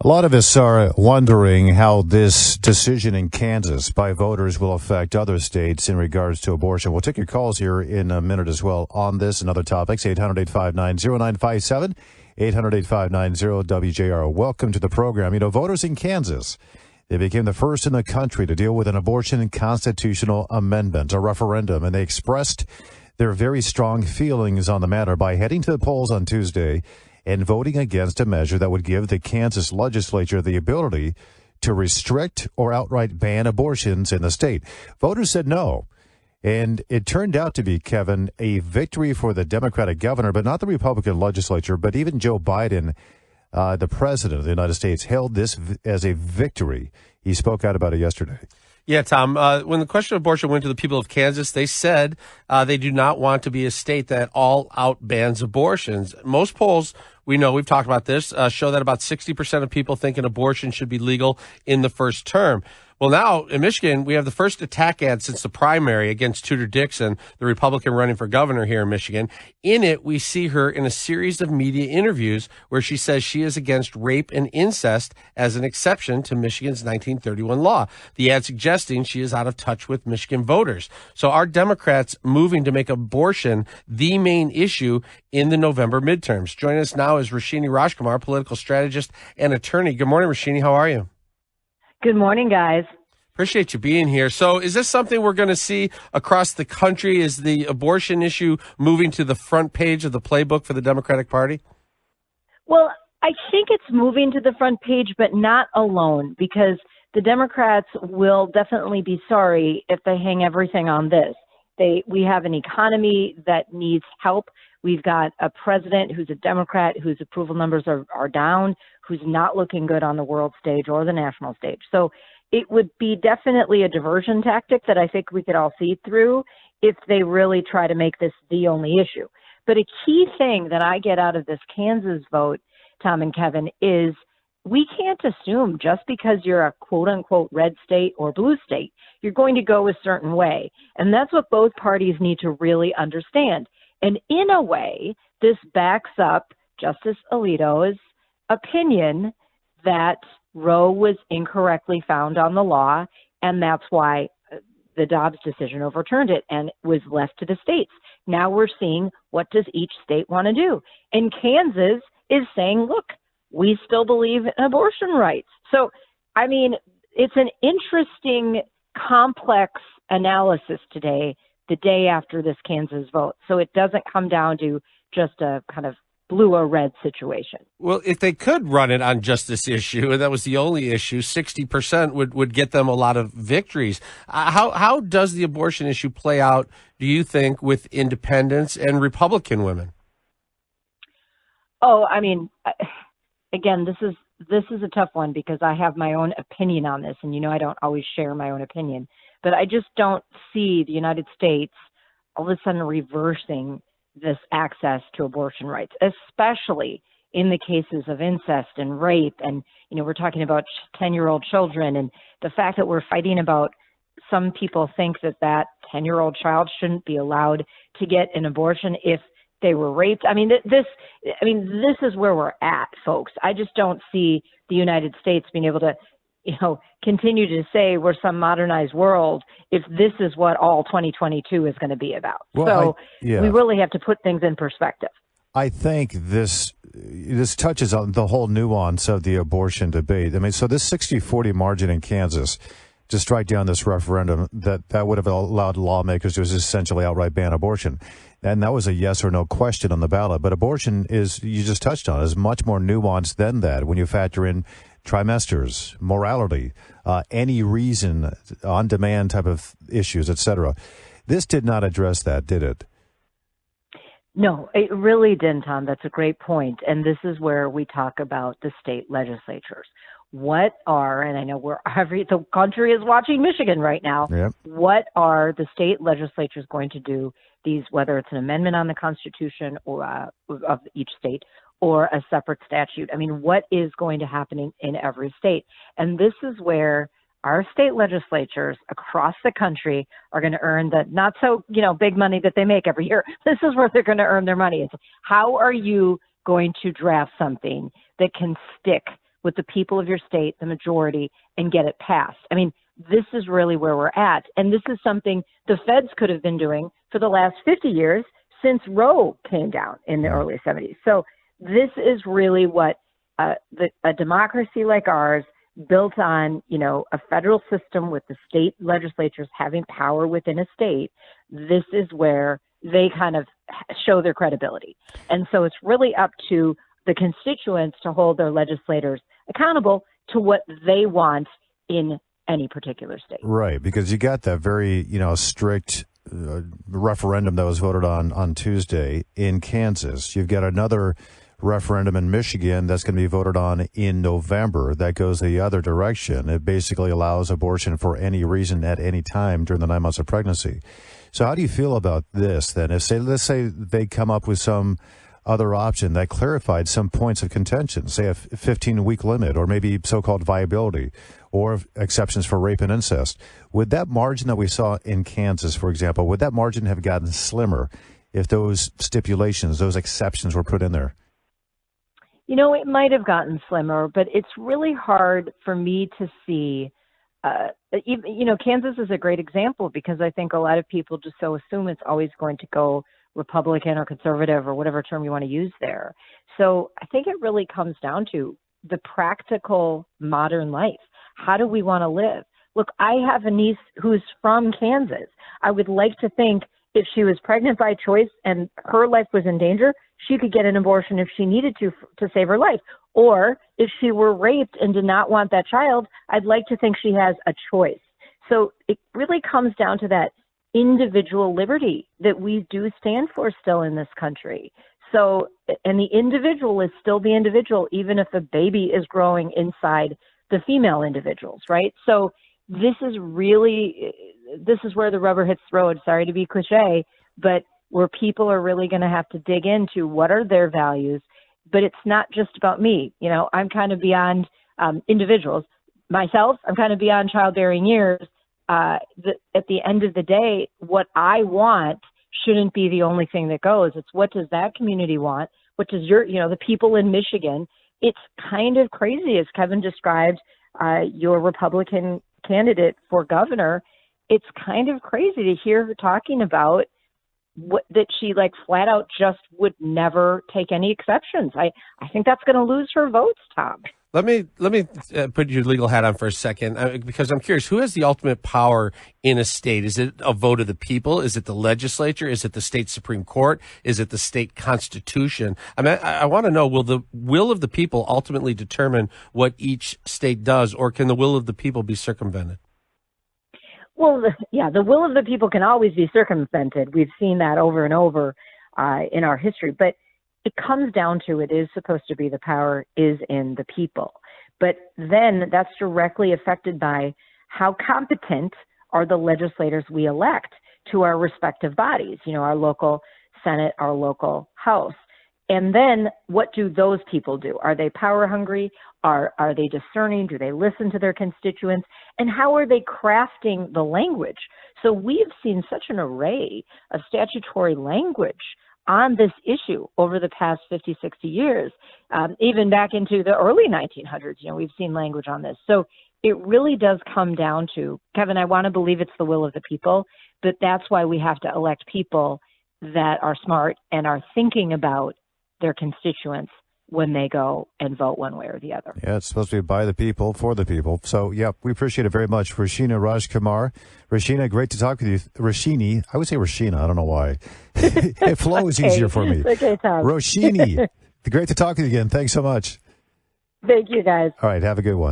A lot of us are wondering how this decision in Kansas by voters will affect other states in regards to abortion. We'll take your calls here in a minute as well on this and other topics. 800-859-0957, 800-859-WJR. Welcome to the program. You know, voters in Kansas, they became the first in the country to deal with an abortion constitutional amendment, a referendum, and they expressed their very strong feelings on the matter by heading to the polls on Tuesday and voting against a measure that would give the Kansas legislature the ability to restrict or outright ban abortions in the state. Voters said no. And it turned out to be, Kevin, a victory for the Democratic governor, but not the Republican legislature. But even Joe Biden, the president of the United States, hailed this as a victory. He spoke out about it yesterday. Yeah, Tom, when the question of abortion went to the people of Kansas, they said they do not want to be a state that all out bans abortions. Most polls, we know, we've talked about this, show that about 60% of people think an abortion should be legal in the first term. Well, now in Michigan, we have the first attack ad since the primary against Tudor Dixon, the Republican running for governor here in Michigan. In it, we see her in a series of media interviews where she says she is against rape and incest as an exception to Michigan's 1931 law. The ad suggesting she is out of touch with Michigan voters. So are Democrats moving to make abortion the main issue in the November midterms? Joining us now is Roshini, political strategist and attorney. Good morning, Roshini. How are you? Good morning, guys. Appreciate you being here. So is this something we're going to see across the country? Is the abortion issue moving to the front page of the playbook for the Democratic Party? Well, I think it's moving to the front page, but not alone, because the Democrats will definitely be sorry if they hang everything on this. We have an economy that needs help. We've got a president who's a Democrat whose approval numbers are down, who's not looking good on the world stage or the national stage. So it would be definitely a diversion tactic that I think we could all see through if they really try to make this the only issue. But a key thing that I get out of this Kansas vote, Tom and Kevin, is we can't assume just because you're a quote unquote red state or blue state, you're going to go a certain way. And that's what both parties need to really understand. And in a way, this backs up Justice Alito's opinion that Roe was incorrectly found on the law, and that's why the Dobbs decision overturned it and was left to the states. Now we're seeing, what does each state want to do? And Kansas is saying, look, we still believe in abortion rights. So, I mean, it's an interesting, complex analysis today, the day after this Kansas vote. So it doesn't come down to just a kind of blue or red situation. Well, if they could run it on just this issue, and that was the only issue, 60% would get them a lot of victories. How does the abortion issue play out, do you think, with independents and Republican women? Oh, I mean, again, this is a tough one because I have my own opinion on this, and I don't always share my own opinion. But I just don't see the United States all of a sudden reversing this access to abortion rights, especially in the cases of incest and rape. And, we're talking about 10-year-old children, and the fact that we're fighting about, some people think that 10-year-old child shouldn't be allowed to get an abortion if they were raped. This is where we're at, folks. I just don't see the United States being able to continue to say we're some modernized world if this is what all 2022 is going to be about. Well, we really have to put things in perspective. I think this touches on the whole nuance of the abortion debate. So this 60-40 margin in Kansas to strike down this referendum that would have allowed lawmakers to essentially outright ban abortion. And that was a yes or no question on the ballot. But abortion is, you just touched on, is much more nuanced than that when you factor in trimesters, morality, any reason, on-demand type of issues, etc. This did not address that, did it? No, it really didn't, Tom. That's a great point. And this is where we talk about the state legislatures. What are, and I know the country is watching Michigan right now, yep. What are the state legislatures going to do, whether it's an amendment on the Constitution or of each state, or a separate statute? What is going to happen in every state? And this is where our state legislatures across the country are going to earn the not so, big money that they make every year. This is where they're going to earn their money. It's how are you going to draft something that can stick with the people of your state, the majority, and get it passed. I mean, this is really where we're at. And this is something the feds could have been doing for the last 50 years since Roe came down in the early 70s. So this is really what a democracy like ours, built on, a federal system with the state legislatures having power within a state, this is where they kind of show their credibility. And so it's really up to the constituents to hold their legislators accountable to what they want in any particular state. Right, because you got that very, strict referendum that was voted on Tuesday in Kansas. You've got another referendum in Michigan that's going to be voted on in November that goes the other direction. It basically allows abortion for any reason at any time during the 9 months of pregnancy. So how do you feel about this then? Let's say they come up with some other option that clarified some points of contention, say a 15-week limit, or maybe so-called viability, or exceptions for rape and incest. Would that margin that we saw in Kansas, for example, would that margin have gotten slimmer if those stipulations, those exceptions were put in there? It might have gotten slimmer, but it's really hard for me to see. Kansas is a great example because I think a lot of people just so assume it's always going to go Republican or conservative or whatever term you want to use there. So I think it really comes down to the practical modern life. How do we want to live? Look, I have a niece who's from Kansas. I would like to think if she was pregnant by choice and her life was in danger, she could get an abortion if she needed to save her life. Or if she were raped and did not want that child, I'd like to think she has a choice. So it really comes down to that individual liberty that we do stand for still in this country. So, and the individual is still the individual, even if a baby is growing inside the female individuals, right? So this is where the rubber hits the road. Sorry to be cliche, but where people are really going to have to dig into what are their values. But it's not just about me. I'm kind of beyond individuals. Myself, I'm kind of beyond childbearing years. At the end of the day, what I want shouldn't be the only thing that goes. It's what does that community want? What does the people in Michigan? It's kind of crazy, as Kevin described, your Republican candidate for governor. It's kind of crazy to hear her talking about that she flat out just would never take any exceptions. I think that's going to lose her votes, Tom. Let me put your legal hat on for a second, because I'm curious, who has the ultimate power in a state? Is it a vote of the people? Is it the legislature? Is it the state Supreme Court? Is it the state constitution? I want to know, will the will of the people ultimately determine what each state does, or can the will of the people be circumvented? Well, the will of the people can always be circumvented. We've seen that over and over in our history. But it comes down to it is supposed to be the power is in the people. But then that's directly affected by how competent are the legislators we elect to our respective bodies, our local Senate, our local House. And then what do those people do? Are they power hungry? Are they discerning? Do they listen to their constituents? And how are they crafting the language? So we've seen such an array of statutory language on this issue over the past 50, 60 years, even back into the early 1900s, we've seen language on this. So it really does come down to, Kevin, I want to believe it's the will of the people, but that's why we have to elect people that are smart and are thinking about their constituents when they go and vote one way or the other. Yeah, it's supposed to be by the people, for the people. So, yeah, we appreciate it very much. Roshini Rajkumar. Roshini, great to talk with you. Roshini, I would say Roshina, I don't know why. It flows easier for me. Okay, Tom. Roshini, great to talk with you again. Thanks so much. Thank you, guys. All right, have a good one.